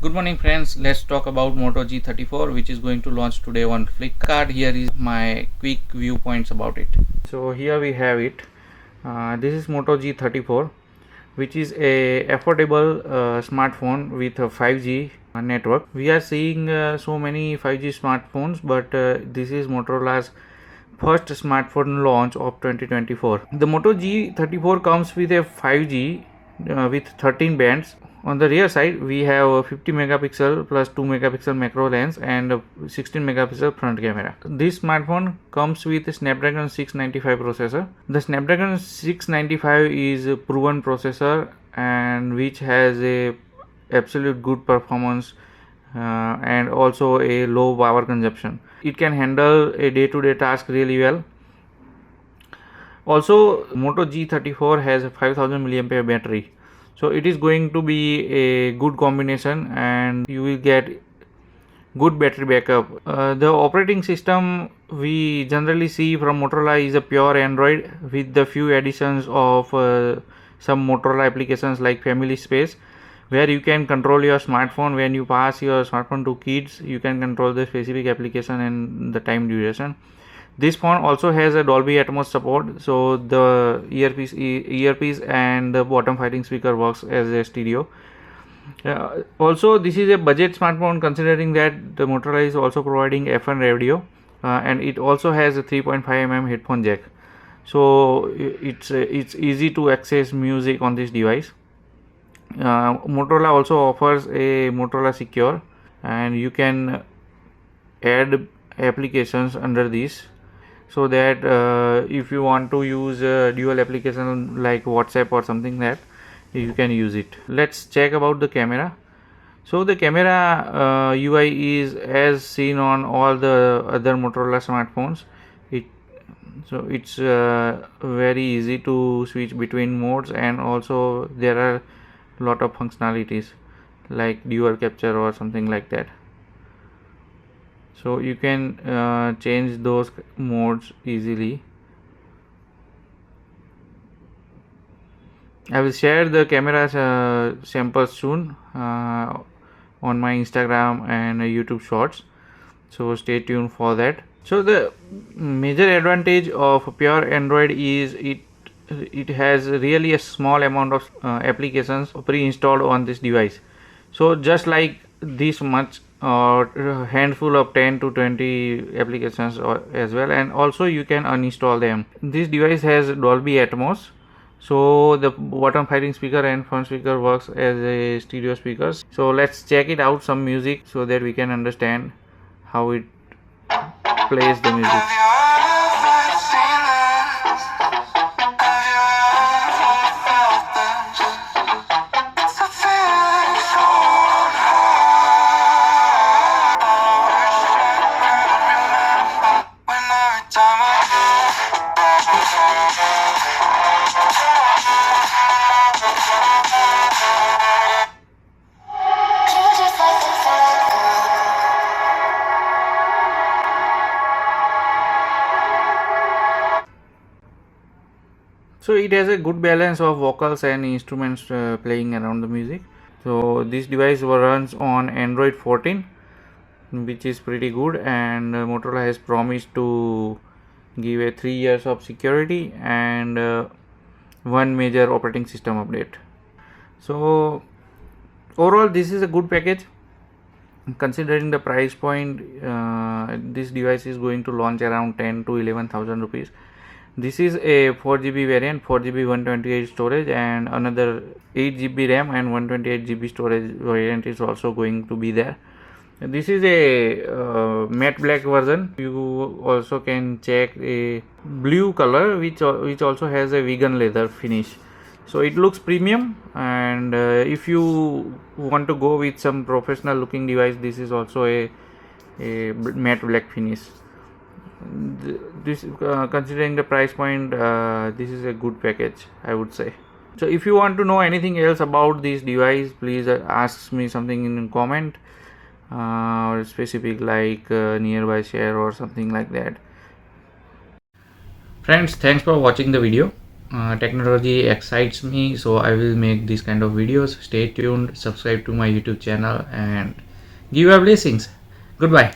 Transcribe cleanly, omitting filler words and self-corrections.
Good morning friends, let's talk about Moto G34 which is going to launch today on Flipkart. Here is my quick viewpoints about it. So here we have it. This is Moto G34 which is a affordable smartphone with a 5G network. We are seeing so many 5G smartphones, but this is Motorola's first smartphone launch of 2024. The Moto G34 comes with a 5G with 13 bands. On the rear side we have a 50 megapixel plus 2 megapixel macro lens and a 16 megapixel front camera. This smartphone comes with a Snapdragon 695 processor. The Snapdragon 695 is a proven processor and which has a absolute good performance and also a low power consumption. It can handle a day-to-day task really well. Also, Moto G34 has a 5000 mAh battery, so it is going to be a good combination and you will get good battery backup. The operating system we generally see from Motorola is a pure Android with the few additions of some Motorola applications like Family Space, where you can control your smartphone. When you pass your smartphone to kids, you can control the specific application and the time duration. This phone also has a Dolby Atmos support, so the earpiece and the bottom firing speaker works as a stereo. Also, this is a budget smartphone considering that the Motorola is also providing FM radio and it also has a 3.5 headphone jack. So it's easy to access music on this device. Motorola also offers a Motorola Secure and you can add applications under this, so that if you want to use dual application like WhatsApp or something, that you can use it. Let's check about the camera. So the camera UI is as seen on all the other Motorola smartphones. It's very easy to switch between modes, and also there are lot of functionalities like dual capture or something like that. So you can change those modes easily. I will share the camera samples soon on my Instagram and YouTube shorts, so stay tuned for that. So the major advantage of pure Android is it has really a small amount of applications pre-installed on this device. So just like this much or handful of 10 to 20 applications as well, and also you can uninstall them. This device has Dolby Atmos, so the bottom firing speaker and front speaker works as a stereo speakers. So let's check it out some music so that we can understand how it plays the music. So it has a good balance of vocals and instruments playing around the music. So this device runs on Android 14, which is pretty good, and Motorola has promised to give a 3 years of security and one major operating system update. So overall this is a good package considering the price point. This device is going to launch around 10 to 11,000 rupees. This is a 4GB variant, 4GB 128 storage, and another 8GB RAM and 128GB storage variant is also going to be there. This is a matte black version. You also can check a blue color which also has a vegan leather finish. So it looks premium, and if you want to go with some professional looking device, this is also a matte black finish. This considering the price point, this is a good package, I would say. So if you want to know anything else about this device, please ask me something in comment or specific like nearby share or something like that. Friends, thanks for watching the video. Technology excites me, so I will make these kind of videos. Stay tuned, subscribe to my YouTube channel, and give your blessings. Goodbye.